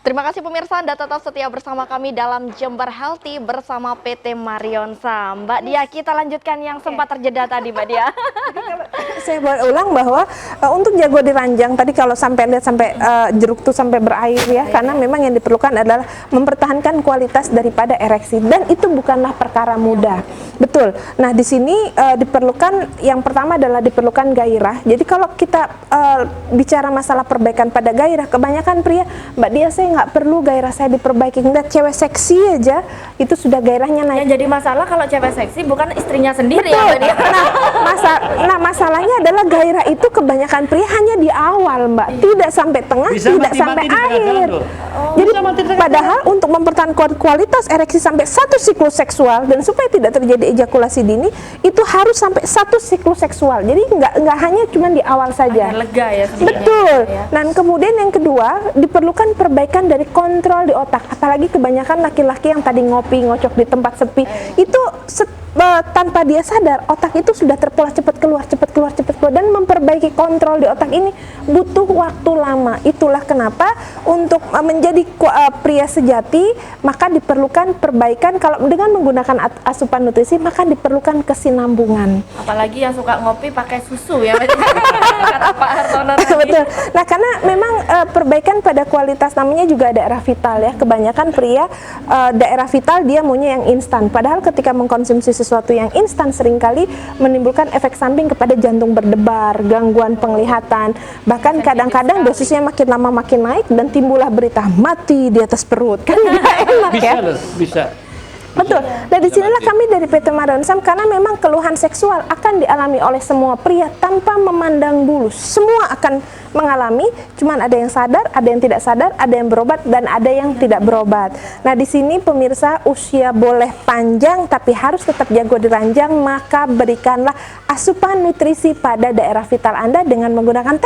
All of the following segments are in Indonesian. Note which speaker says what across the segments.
Speaker 1: Terima kasih pemirsa, Anda tetap setia bersama kami dalam Jember Healthy bersama PT Marionsa. Mbak Dia, kita lanjutkan yang sempat terjeda tadi, Mbak Dia.
Speaker 2: Saya boleh ulang bahwa untuk jago diranjang tadi kalau sampai lihat sampai jeruk tuh sampai berair ya, karena memang yang diperlukan adalah mempertahankan kualitas daripada ereksi, dan itu bukanlah perkara mudah. Betul. Nah, di sini diperlukan, yang pertama adalah diperlukan gairah. Jadi kalau kita bicara masalah perbaikan pada gairah, kebanyakan pria, Mbak Dia, saya nggak perlu gairah saya diperbaiki, ngeliat cewek seksi aja itu sudah gairahnya naik.
Speaker 1: Yang jadi masalah kalau cewek seksi bukan istrinya sendiri.
Speaker 2: Betul.
Speaker 1: Ya, Mbak Dia.
Speaker 2: Masalahnya adalah gairah itu kebanyakan pria hanya di awal, Mbak, tidak sampai tengah, tidak sampai akhir. Jadi padahal untuk mempertahankan kualitas ereksi sampai satu siklus seksual dan supaya tidak terjadi ejakulasi dini, itu harus sampai satu siklus seksual. Jadi nggak hanya cuma di awal saja.
Speaker 1: Agak lega ya sebenarnya.
Speaker 2: Betul.
Speaker 1: Ya.
Speaker 2: Dan kemudian yang kedua, diperlukan perbaikan dari kontrol di otak. Apalagi kebanyakan laki-laki yang tadi ngopi, ngocok di tempat sepi, itu tanpa dia sadar, otak itu sudah terpola cepat keluar, dan memperbaiki kontrol di otak ini butuh waktu lama. Itulah kenapa untuk menjadi pria sejati maka diperlukan perbaikan. Kalau dengan menggunakan asupan nutrisi maka diperlukan kesinambungan.
Speaker 1: Apalagi yang suka ngopi pakai susu ya, kata Pak Hartono tadi.
Speaker 2: Betul. Nah, karena memang perbaikan pada kualitas namanya juga daerah vital ya. Kebanyakan pria daerah vital dia maunya yang instan. Padahal ketika mengkonsumsi sesuatu yang instan seringkali menimbulkan efek samping kepada jantung berdebar, gangguan penglihatan, bahkan kadang-kadang dosisnya makin lama makin naik dan timbullah berita mati di atas perut. Kan nggak enak ya?
Speaker 3: Bisa.
Speaker 2: Betul. Dan disinilah kami dari PT Marionsa, karena memang keluhan seksual akan dialami oleh semua pria tanpa memandang bulu. Semua akan mengalami, cuman ada yang sadar, ada yang tidak sadar, ada yang berobat, dan ada yang tidak berobat. Nah, di sini pemirsa, usia boleh panjang tapi harus tetap jago diranjang, maka berikanlah asupan nutrisi pada daerah vital Anda dengan menggunakan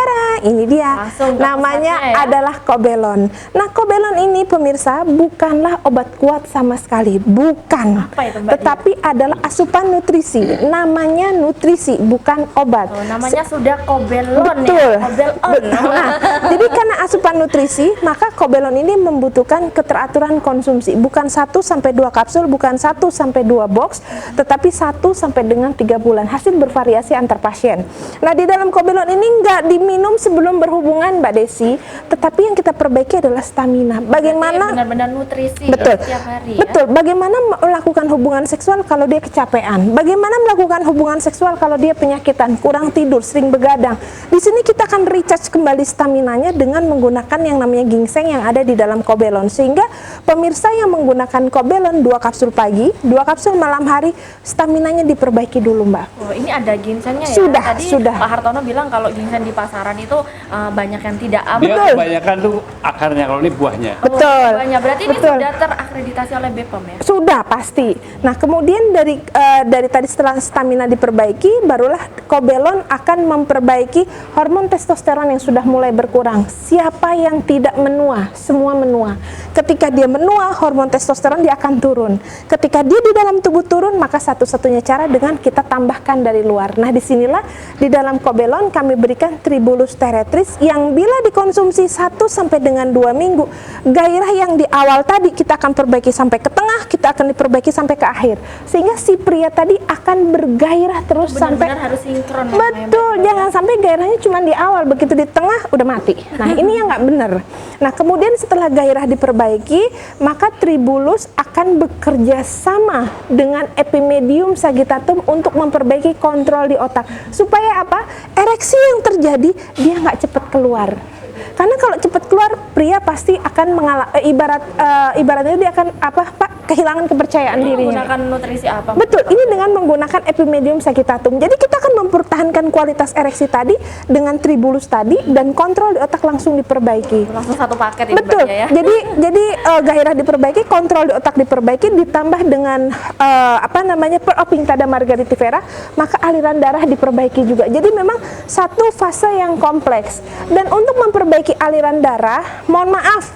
Speaker 2: ini dia. Namanya adalah Kobelon. Nah, Kobelon ini pemirsa bukanlah obat kuat sama sekali, bukan.
Speaker 1: Apa itu, Mbak
Speaker 2: tetapi adalah asupan nutrisi. Namanya nutrisi, bukan obat.
Speaker 1: Namanya sudah Kobelon.
Speaker 2: Betul.
Speaker 1: Ya, Kobelon.
Speaker 2: Nah, jadi karena asupan nutrisi, maka Kobelon ini membutuhkan keteraturan konsumsi. Bukan 1-2 kapsul, bukan 1-2 box, tetapi 1 dengan 3 bulan. Hasil bervariasi antar pasien. Nah, di dalam Kobelon ini nggak diminum sebelum berhubungan, Mbak Desi, tetapi yang kita perbaiki adalah stamina. Bagaimana
Speaker 1: benar-benar nutrisi
Speaker 2: betul,
Speaker 1: setiap hari.
Speaker 2: betul. Bagaimana melakukan hubungan seksual kalau dia kecapean? Bagaimana melakukan hubungan seksual kalau dia penyakitan, kurang tidur, sering begadang? Di sini kita akan recharge kembali staminanya dengan menggunakan yang namanya ginseng yang ada di dalam Kobelon, sehingga pemirsa yang menggunakan Kobelon 2 kapsul pagi, 2 kapsul malam hari, staminanya diperbaiki dulu, Mbak.
Speaker 1: Oh, ini ada ginsengnya ya?
Speaker 2: Sudah,
Speaker 1: Tadi
Speaker 2: sudah.
Speaker 1: Pak Hartono bilang kalau ginseng di pasaran itu banyak yang tidak aman.
Speaker 3: Dia
Speaker 2: Betul.
Speaker 3: kebanyakan tuh akarnya, kalau ini buahnya.
Speaker 2: Betul.
Speaker 1: Buahnya. Berarti ini
Speaker 2: Betul.
Speaker 1: sudah terakreditasi oleh BPOM ya?
Speaker 2: Sudah pasti. Nah, kemudian dari tadi setelah stamina diperbaiki, barulah Kobelon akan memperbaiki hormon testosteron yang sudah mulai berkurang. Siapa yang tidak menua? Semua menua. Ketika dia menua, hormon testosteron dia akan turun. Ketika dia di dalam tubuh turun, maka satu-satunya cara dengan kita tambahkan dari luar. Nah, disinilah di dalam Kobelon kami berikan Tribulus terretris yang bila dikonsumsi 1 dengan 2 minggu, gairah yang di awal tadi kita akan perbaiki sampai ke tengah, kita akan diperbaiki sampai ke akhir, sehingga si pria tadi akan bergairah terus sampai
Speaker 1: harus sinkron.
Speaker 2: betul. Jangan sampai gairahnya cuma di awal, begitu di tengah udah mati. Nah, ini yang nggak benar. Nah, kemudian setelah gairah diperbaiki, maka Tribulus akan bekerja sama dengan Epimedium sagittatum untuk memperbaiki kontrol di otak. Supaya apa? Ereksi yang terjadi dia nggak cepat keluar. Karena kalau cepat keluar, pria pasti akan ibaratnya dia akan kehilangan kepercayaan dirinya.
Speaker 1: Menggunakan nutrisi apa?
Speaker 2: Betul, ini dengan menggunakan Epimedium sagittatum. Jadi kita akan mempertahankan kualitas ereksi tadi dengan Tribulus tadi, dan kontrol di otak langsung diperbaiki.
Speaker 1: Langsung satu paket ini.
Speaker 2: Betul.
Speaker 1: Ya?
Speaker 2: Jadi gairah diperbaiki, kontrol di otak diperbaiki, ditambah dengan Peropingtada margaritifera, maka aliran darah diperbaiki juga. Jadi memang satu fase yang kompleks. Dan untuk memperbaiki aliran darah, mohon maaf,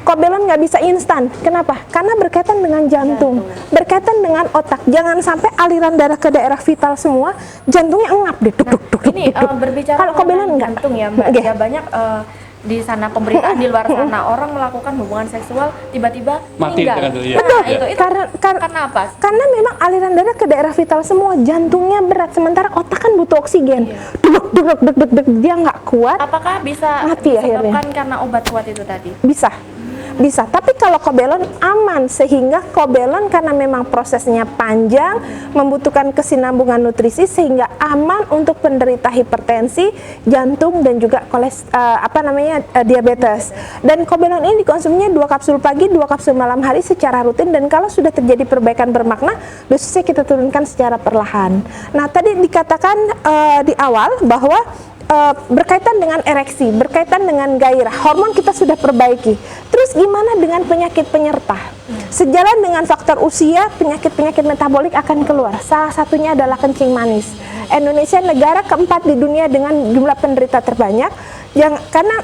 Speaker 2: Kobelon nggak bisa instan. Kenapa? Karena berkaitan dengan jantung, berkaitan dengan otak. Jangan sampai aliran darah ke daerah vital semua, jantungnya engap deh.
Speaker 1: Ini berbicara
Speaker 2: Kalau Kobelon enggak.
Speaker 1: jantung ya, Mbak.
Speaker 2: Okay.
Speaker 1: Ya banyak di sana pemberitaan di luar sana orang melakukan hubungan seksual tiba-tiba
Speaker 3: Mati
Speaker 1: meninggal.
Speaker 3: dengan itu, ya.
Speaker 1: Nah, itu
Speaker 2: Karena
Speaker 1: apa?
Speaker 2: karena memang aliran darah ke daerah vital semua, jantungnya berat, sementara otak kan butuh oksigen. Duduk, duduk, duduk, duduk, dia nggak kuat.
Speaker 1: Apakah bisa
Speaker 2: Mati
Speaker 1: disebabkan karena obat kuat itu tadi?
Speaker 2: Bisa, tapi kalau Kobelon aman, sehingga Kobelon karena memang prosesnya panjang, membutuhkan kesinambungan nutrisi sehingga aman untuk penderita hipertensi, jantung dan juga diabetes. Dan Kobelon ini dikonsumsinya 2 kapsul pagi, 2 kapsul malam hari secara rutin, dan kalau sudah terjadi perbaikan bermakna, dosisnya kita turunkan secara perlahan. Nah, tadi dikatakan di awal bahwa berkaitan dengan ereksi, berkaitan dengan gairah, hormon kita sudah perbaiki. Terus gimana dengan penyakit penyerta? Sejalan dengan faktor usia, penyakit-penyakit metabolik akan keluar. Salah satunya adalah kencing manis. Indonesia negara keempat di dunia dengan jumlah penderita terbanyak. Karena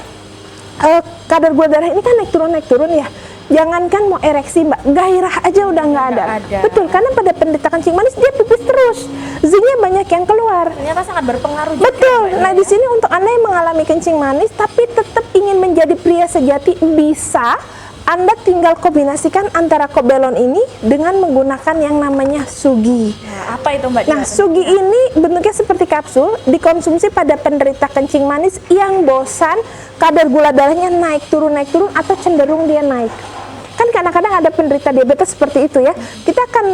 Speaker 2: kadar gula darah ini kan naik turun ya. Jangankan mau ereksi Mbak, gairah aja udah nggak ada. Betul, karena pada penderita kencing manis dia pipis terus, zinnya banyak yang keluar.
Speaker 1: Ternyata sangat berpengaruh juga.
Speaker 2: Betul. Nah, di sini untuk Anda yang mengalami kencing manis tapi tetap ingin menjadi pria sejati, bisa Anda tinggal kombinasikan antara Kobelon ini dengan menggunakan yang namanya Sugi.
Speaker 1: Nah, apa itu Mbak?
Speaker 2: Nah, Sugi ini bentuknya seperti kapsul, dikonsumsi pada penderita kencing manis yang bosan, kadar gula darahnya naik turun atau cenderung dia naik. Kan kadang-kadang ada penderita diabetes seperti itu ya. Kita akan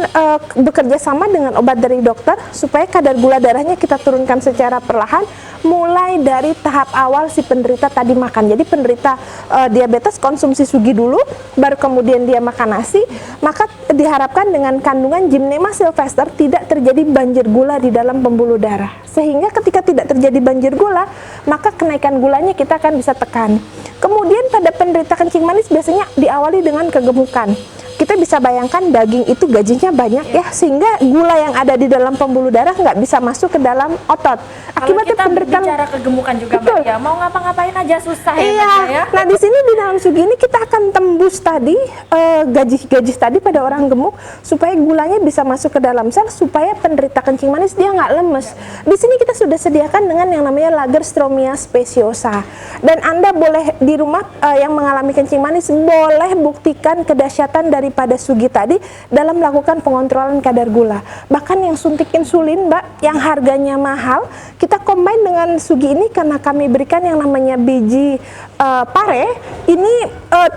Speaker 2: bekerja sama dengan obat dari dokter supaya kadar gula darahnya kita turunkan secara perlahan, mulai dari tahap awal si penderita tadi makan. Jadi penderita diabetes konsumsi Sugi dulu, baru kemudian dia makan nasi, maka diharapkan dengan kandungan Gymnema sylvester tidak terjadi banjir gula di dalam pembuluh darah. Sehingga ketika tidak terjadi banjir gula, maka kenaikan gulanya kita akan bisa tekan. Kemudian pada penderita kencing manis biasanya diawali dengan kegemukan. Kita bisa bayangkan daging itu gajinya banyak ya, sehingga gula yang ada di dalam pembuluh darah nggak bisa masuk ke dalam otot. Akibatnya
Speaker 1: kalau kita
Speaker 2: penderita
Speaker 1: bicara kegemukan juga
Speaker 2: Betul.
Speaker 1: Mbak ya, mau ngapa-ngapain aja susah
Speaker 2: Iya.
Speaker 1: ya Mbak ya.
Speaker 2: Nah, di sini di dalam Sugi ini kita akan tembus tadi gaji tadi pada orang gemuk supaya gulanya bisa masuk ke dalam sel, supaya penderita kencing manis dia nggak lemes. Di sini kita sudah sediakan dengan yang namanya Lagerstromia speciosa. Dan Anda boleh di rumah yang mengalami kencing manis boleh buktikan kedahsyatan daripada Sugi tadi dalam melakukan pengontrolan kadar gula. Bahkan yang suntik insulin Mbak, yang harganya mahal, kita combine dengan Sugi ini karena kami berikan yang namanya biji pare. Ini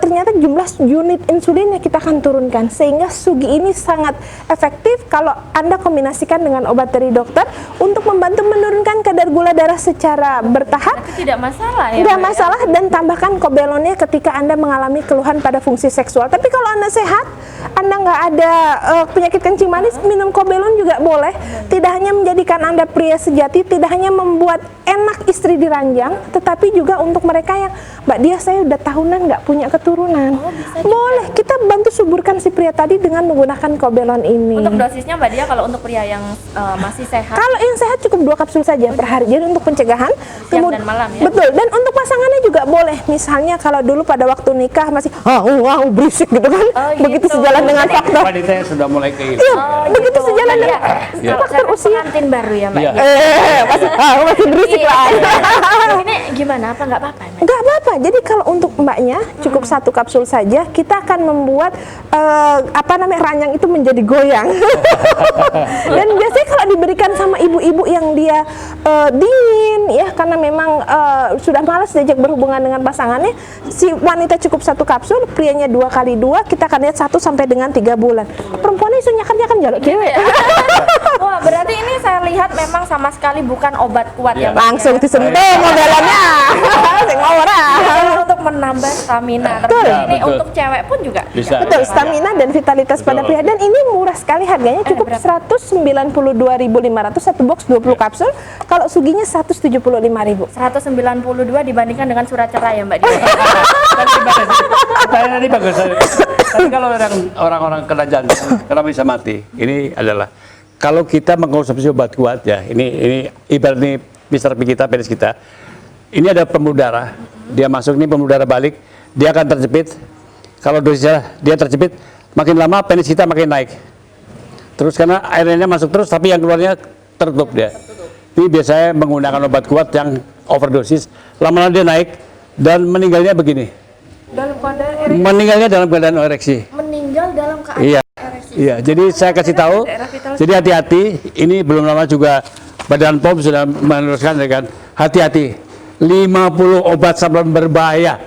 Speaker 2: ternyata jumlah unit insulinnya kita akan turunkan, sehingga Sugi ini sangat efektif kalau Anda kombinasikan dengan obat dari dokter untuk membantu menurunkan kadar gula darah secara bertahap.
Speaker 1: Itu tidak masalah ya.
Speaker 2: Tidak
Speaker 1: Mbak, ya?
Speaker 2: masalah, dan tambahkan Kobelonnya ketika Anda mengalami keluhan pada fungsi seksual. Tapi kalau Anda sehat, Anda nggak ada penyakit kencing manis, minum Kobelon juga boleh. Tidak hanya menjadikan Anda pria sejati, tidak hanya membuat enak istri diranjang, tetapi juga untuk mereka yang, Mbak Dia saya udah tahunan nggak punya keturunan. Boleh, kita bantu suburkan si pria tadi dengan menggunakan Kobelon ini.
Speaker 1: Untuk dosisnya Mbak Dia, kalau untuk pria yang masih sehat,
Speaker 2: Kalau yang sehat cukup 2 kapsul saja per hari. Jadi untuk pencegahan,
Speaker 1: siang dan malam ya.
Speaker 2: betul. Dan untuk pasangannya juga boleh. Misalnya kalau dulu pada waktu nikah masih berisik gitu kan.
Speaker 1: Oh,
Speaker 2: Begitu
Speaker 1: gitu.
Speaker 2: sejalan dengan faktor.
Speaker 3: Wanita yang sudah mulai ke
Speaker 2: Iya, begitu sejalan
Speaker 1: Mbak
Speaker 2: dengan
Speaker 1: Dia,
Speaker 3: Iya.
Speaker 1: kalau saya pengantin baru ya Mbak
Speaker 3: Iya.
Speaker 1: Dia.
Speaker 2: masih berisik lah.
Speaker 1: Ini gimana, apa nggak apa-apa Mbak?
Speaker 2: Enggak apa-apa. Jadi kalau untuk mbaknya cukup 1 kapsul saja, kita akan membuat ranjang itu menjadi goyang. Dan biasanya kalau diberikan sama ibu-ibu yang dia dingin ya, karena memang sudah malas diajak berhubungan dengan pasangannya, si wanita cukup 1 kapsul, prianya 2 kali 2, kita akan lihat 1 sampai dengan 3 bulan. Perempuannya isu nyakarnya kan jaluk cewek.
Speaker 1: Wah, berarti ini saya lihat memang sama sekali bukan obat kuat ya Mbak ya.
Speaker 2: Langsung disentuh modelannya. Sing ora.
Speaker 1: Kalau untuk menambah stamina,
Speaker 2: Betul.
Speaker 1: terus ini
Speaker 3: Betul.
Speaker 1: untuk cewek pun juga
Speaker 3: Bisa.
Speaker 2: Betul, stamina dan vitalitas pada
Speaker 3: Betul.
Speaker 2: pria. Dan ini murah sekali harganya, cukup
Speaker 1: berapa?
Speaker 2: 192.500 1 box 20 kapsul. Kalau Suginya 175.000.
Speaker 1: 192 dibandingkan dengan surat cerai ya Mbak Dia.
Speaker 3: Pertanyaan tadi bagus. Tapi kalau orang-orang kena jantung, kenapa bisa mati? Ini adalah kalau kita mengkonsumsi obat kuat ya, ini ibarat nih Mr. P kita, penis kita. Ini ada pembuluh darah, dia masuk nih pembuluh darah balik, dia akan terjepit. Kalau dosisnya dia terjepit, makin lama penis kita makin naik. Terus karena airnya masuk terus, tapi yang keluarnya tertutup dia. Ini biasanya menggunakan obat kuat yang overdosis, lama-lama dia naik, dan meninggalnya begini.
Speaker 2: Dalam keadaan
Speaker 3: Meninggalnya dalam keadaan ereksi.
Speaker 1: Meninggal dalam keadaan
Speaker 3: Iya. Iya, jadi saya kasih tahu. Jadi hati-hati, ini belum lama juga Badan POM sudah meneruskan dengan hati-hati. 50 obat sablonan berbahaya.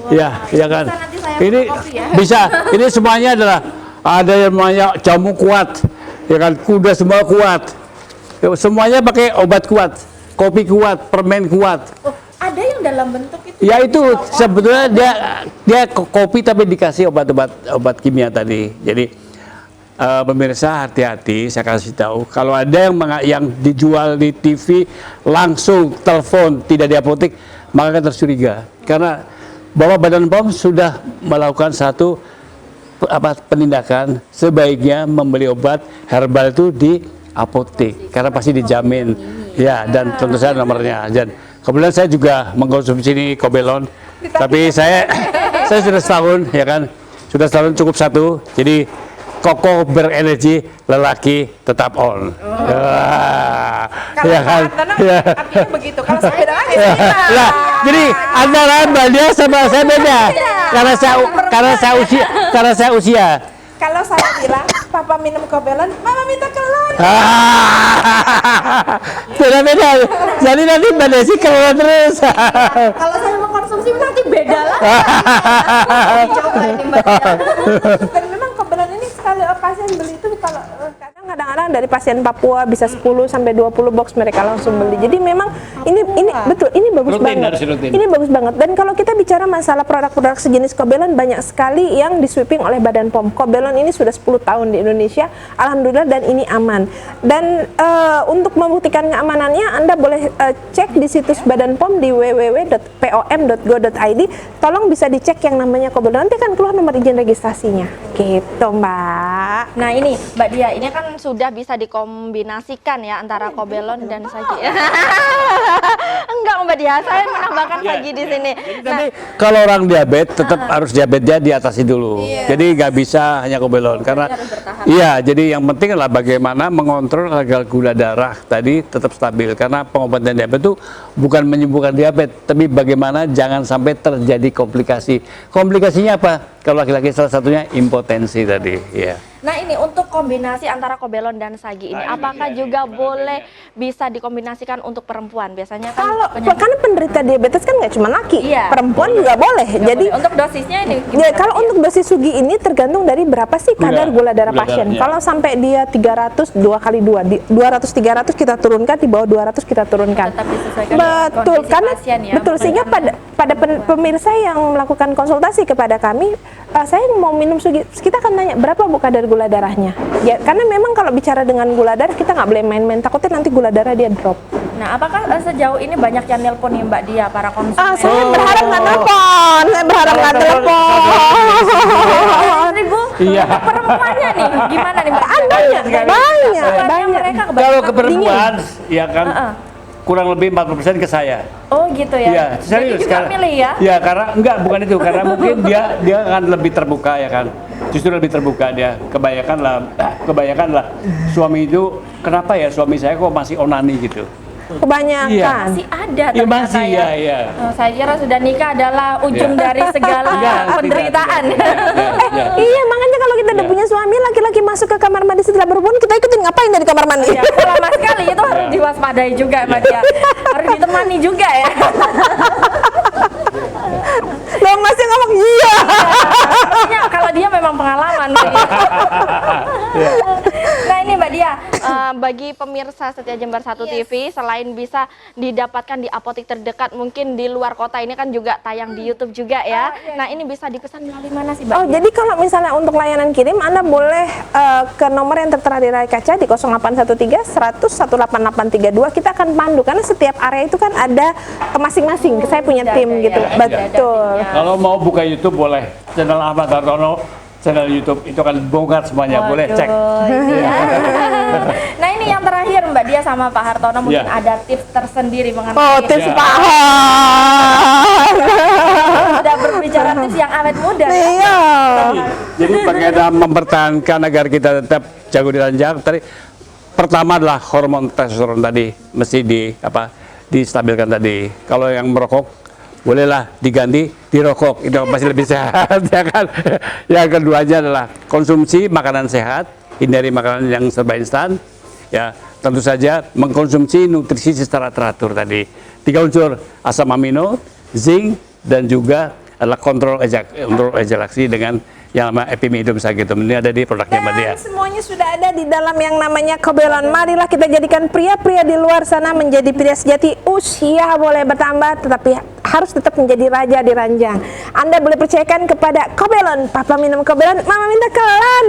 Speaker 3: Ya, ya kan.
Speaker 1: nanti saya
Speaker 3: Ini
Speaker 1: fotokopi ya.
Speaker 3: bisa. Ini semuanya adalah ada yang namanya jamu kuat, ya kan. Kuda semua kuat. Semuanya pakai obat kuat, kopi kuat, permen kuat.
Speaker 1: Oh, ada yang dalam bentuk itu.
Speaker 3: Ya itu sebetulnya dia kopi tapi dikasih obat kimia tadi. Jadi pemirsa hati-hati, saya kasih tahu kalau ada yang dijual di TV langsung telepon tidak di apotek, maka akan tercuriga karena bahwa Badan POM sudah melakukan satu penindakan, sebaiknya membeli obat herbal itu di apotek karena pasti dijamin ya, dan tentu saja nomornya. Dan kemudian saya juga mengkonsumsi ini Kobelon, tapi saya sudah setahun, ya kan, sudah setahun cukup satu, jadi kokoh berenergi, lelaki tetap on.
Speaker 2: Kalau
Speaker 3: Ya kan?
Speaker 2: ya. Artinya begitu. Kalau saya beda lagi.
Speaker 3: Nah, jadi antara Mbak Dia sama saya beda. Karena saya usia.
Speaker 2: Kalau saya bilang, papa minum Kobelon, mama minta kelon.
Speaker 3: Beda-beda. Jadi nanti Mbak Desi keluar terus.
Speaker 1: Kalau saya mengkonsumsi nanti beda lah. Coba ini Mbak Dia.
Speaker 2: Dan memang Kobelon ini sekali pasien beli itu kalau kadang-kadang dari pasien Papua bisa 10 sampai 20 box mereka langsung beli. Jadi memang ini betul, ini bagus
Speaker 3: Rutin,
Speaker 2: banget.
Speaker 3: harus rutin.
Speaker 2: Ini bagus banget. Dan kalau kita bicara masalah produk-produk sejenis Kobelon, banyak sekali yang disweeping oleh Badan POM. Kobelon ini sudah 10 tahun di Indonesia, alhamdulillah, dan ini aman. Dan untuk membuktikan keamanannya, Anda boleh cek di situs Badan POM di www.pom.go.id. Tolong bisa dicek yang namanya Kobelon, nanti kan keluar nomor izin registrasinya. Gitu, Mbak.
Speaker 1: Nah ini Mbak Dia, ini kan sudah bisa dikombinasikan ya antara Kobelon dan Sagi. Enggak Mbak Dia, saya menambahkan Sagi di sini.
Speaker 3: Tapi kalau orang diabetes tetap harus diabetesnya diatasi dulu. Jadi nggak bisa hanya Kobelon karena iya. Jadi yang penting adalah bagaimana mengontrol agar gula darah tadi tetap stabil karena pengobatan diabetes itu bukan menyembuhkan diabetes, tapi bagaimana jangan sampai terjadi komplikasi. Komplikasinya apa? Kalau laki-laki salah satunya impotensi tadi. Ya.
Speaker 1: Nah ini untuk kombinasi antara Kobelon dan Sagi ini, apakah juga boleh bisa dikombinasikan untuk perempuan? Biasanya kan
Speaker 2: Kalau karena penderita diabetes kan nggak cuma laki,
Speaker 1: Iya.
Speaker 2: perempuan juga boleh.
Speaker 1: nggak
Speaker 2: Jadi
Speaker 1: boleh. Untuk dosisnya ini
Speaker 2: ya, kalau untuk dosis Sugi ini tergantung dari berapa sih kadar gula darah
Speaker 3: gula
Speaker 2: pasien.
Speaker 3: darahnya.
Speaker 2: Kalau sampai dia 300, 2 kali 2, 200 300 kita turunkan, di bawah 200 kita turunkan.
Speaker 1: Tetap disesuaikan dengan
Speaker 2: Betul,
Speaker 1: kondisi
Speaker 2: karena
Speaker 1: pasien ya,
Speaker 2: betul
Speaker 1: bukan
Speaker 2: sehingga pada pemirsa yang melakukan konsultasi kepada kami, saya mau minum Sugi, kita akan tanya berapa Bu kadar gula darahnya. Ya, karena memang kalau bicara dengan gula darah kita nggak boleh main-main, takutnya nanti gula darah dia drop.
Speaker 1: Nah, apakah sejauh ini banyak yang nelpon nih Mbak Dia, para konsumen?
Speaker 2: Saya berharap nggak telepon, saya berharap nggak telepon.
Speaker 1: Ibu,
Speaker 3: Iya.
Speaker 1: perempuannya nih, gimana nih Mbak?
Speaker 2: Banyak, banyak,
Speaker 1: Keluhannya
Speaker 2: banyak.
Speaker 1: mereka
Speaker 3: Kalau
Speaker 1: kebanyakan
Speaker 3: ke perempuan, ya kan,
Speaker 1: Heeh.
Speaker 3: kurang lebih 40% ke saya.
Speaker 1: Oh gitu ya?
Speaker 3: Iya,
Speaker 1: Jadi
Speaker 3: serius
Speaker 1: juga
Speaker 3: karena
Speaker 1: milih ya?
Speaker 3: ya karena enggak, bukan itu, karena mungkin dia akan lebih terbuka, ya kan. Justru lebih terbuka dia. Kebanyakan lah suami itu, kenapa ya suami saya kok masih onani gitu.
Speaker 2: Kebanyakan.
Speaker 3: Iya.
Speaker 1: Masih ada
Speaker 3: Iya,
Speaker 1: ternyata
Speaker 3: masih,
Speaker 1: ya.
Speaker 3: ya.
Speaker 1: Oh, saya kira sudah nikah adalah ujung
Speaker 3: Iya.
Speaker 1: dari segala
Speaker 3: Enggak,
Speaker 1: penderitaan.
Speaker 3: tidak.
Speaker 2: Iya, makanya kalau kita udah
Speaker 3: Iya.
Speaker 2: punya suami, laki-laki masuk ke kamar mandi setelah berhubungan, kita ikutin ngapain dari kamar mandi?
Speaker 1: Ya, lama sekali itu harus
Speaker 3: Iya.
Speaker 1: diwaspadai juga Mbak Dia. Harus ditemani juga ya.
Speaker 2: Loh, masih ngomong iya.
Speaker 1: Artinya kalau dia memang pengalaman. Mbak Dia. Nah ini Mbak Dia, bagi pemirsa Setia Jember 1 TV, selain bisa didapatkan di apotek terdekat, mungkin di luar kota ini kan juga tayang di YouTube juga ya. Nah ini bisa dipesan melalui mana sih Mbak
Speaker 2: Oh,
Speaker 1: Dia?
Speaker 2: jadi kalau misalnya untuk layanan kirim, Anda boleh ke nomor yang tertera di layar kaca di 0813 100 18832. Kita akan pandu karena setiap area itu kan ada masing-masing. Saya punya
Speaker 1: Ada,
Speaker 2: tim
Speaker 1: ya.
Speaker 2: gitu.
Speaker 1: Ada,
Speaker 2: Betul.
Speaker 1: timnya.
Speaker 3: Kalau mau buka YouTube boleh, channel Ahmad Hartono, channel YouTube itu kan bongkar semuanya, boleh cek.
Speaker 1: Waduh, iya. Nah ini yang terakhir Mbak Dia sama Pak Hartono, mungkin
Speaker 3: Ya.
Speaker 1: ada tips tersendiri mengenai
Speaker 2: Oh, tips
Speaker 3: Iya.
Speaker 2: paham.
Speaker 1: sudah berbicara tips yang awet muda ya.
Speaker 2: Iya.
Speaker 3: Jadi bagaimana mempertahankan agar kita tetap jago di ranjang tadi, pertama adalah hormon testosteron tadi mesti distabilkan tadi. Kalau yang merokok bolehlah diganti di rokok, itu masih lebih sehat ya kan. Yang keduanya adalah konsumsi makanan sehat, hindari makanan yang serba instan, ya tentu saja mengkonsumsi nutrisi secara teratur tadi. 3 unsur, asam amino, zinc, dan juga adalah kontrol ejakulasi dengan yang nama epimidum sagitum. Ini ada di produknya Mbak Dia.
Speaker 2: Dan semuanya sudah ada di dalam yang namanya Kobelon. Marilah kita jadikan pria-pria di luar sana menjadi pria sejati. Usia boleh bertambah, tetapi harus tetap menjadi raja di ranjang. Anda boleh percayakan kepada Kobelon. Papa minum Kobelon, Mama minta kelan.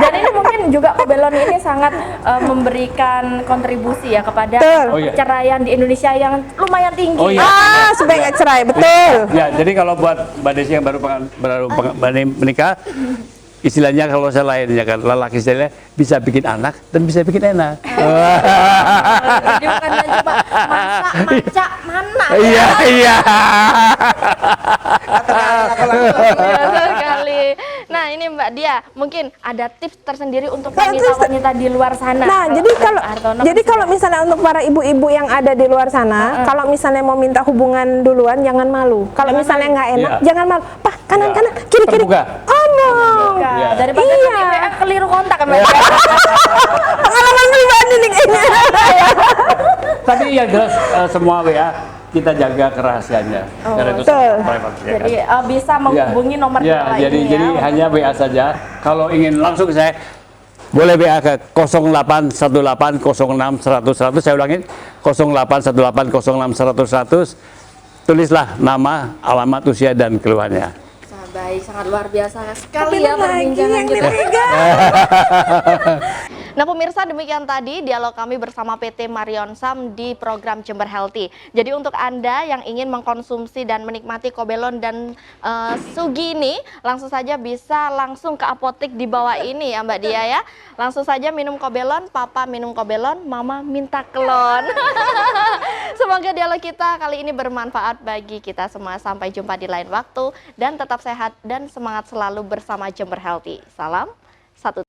Speaker 1: Dan ini mungkin juga Kobelon ini sangat memberikan kontribusi ya kepada
Speaker 2: Betul.
Speaker 3: Oh, iya.
Speaker 1: perceraian di Indonesia yang lumayan tinggi.
Speaker 3: Oh, iya.
Speaker 2: Supaya nggak cerai, betul.
Speaker 3: Ya, jadi kalau buat Mbak Desi yang baru menikah, istilahnya kalau saya lain ya kan, lelaki istilahnya bisa bikin anak dan bisa bikin enak.
Speaker 1: Jadi bukan cuma masak, macak, mana.
Speaker 3: Iya, iya.
Speaker 1: Biasa sekali. Nah ini Mbak Dia, mungkin ada tips tersendiri untuk wanita-wanita di luar sana.
Speaker 2: Nah, jadi kalau
Speaker 1: kan
Speaker 2: misalnya untuk para ibu-ibu yang ada di luar sana, kalau misalnya mau minta hubungan duluan jangan malu. Kalau misalnya nggak enak,
Speaker 3: Iya.
Speaker 2: jangan malu. Pak, kanan-kanan, kiri-kiri.
Speaker 3: Terbuka.
Speaker 2: Ngomong.
Speaker 3: Iya.
Speaker 1: daripada
Speaker 2: Iya.
Speaker 1: nanti WA keliru kontak kan Mbak.
Speaker 2: Pengalaman pribadi nih kayaknya.
Speaker 3: Tapi yang jelas semua WA kita jaga kerahasiaannya. Karena itu
Speaker 2: betul.
Speaker 3: private, ya kan?
Speaker 1: Jadi bisa menghubungi nomor
Speaker 3: ya,
Speaker 1: kita
Speaker 3: jadi
Speaker 1: ini
Speaker 3: jadi
Speaker 1: ya.
Speaker 3: hanya WA saja. Kalau ingin langsung saya boleh WA ke 081806100100. Saya ulangin 081806100100. Tulislah nama, alamat, usia dan keluhannya.
Speaker 1: Baik, sangat luar biasa sekali ya perbincangan
Speaker 2: yang
Speaker 1: kita.
Speaker 2: ketiga.
Speaker 1: Nah pemirsa, demikian tadi dialog kami bersama PT Marion Sam di program Jember Healthy. Jadi untuk Anda yang ingin mengkonsumsi dan menikmati Kobelon dan Sugi ini, langsung saja bisa langsung ke apotek di bawah ini ya Mbak Dia ya. Langsung saja minum Kobelon, Papa minum Kobelon, Mama minta kelon. Semoga dialog kita kali ini bermanfaat bagi kita semua. Sampai jumpa di lain waktu dan tetap sehat dan semangat selalu bersama Jember Healthy. Salam satu.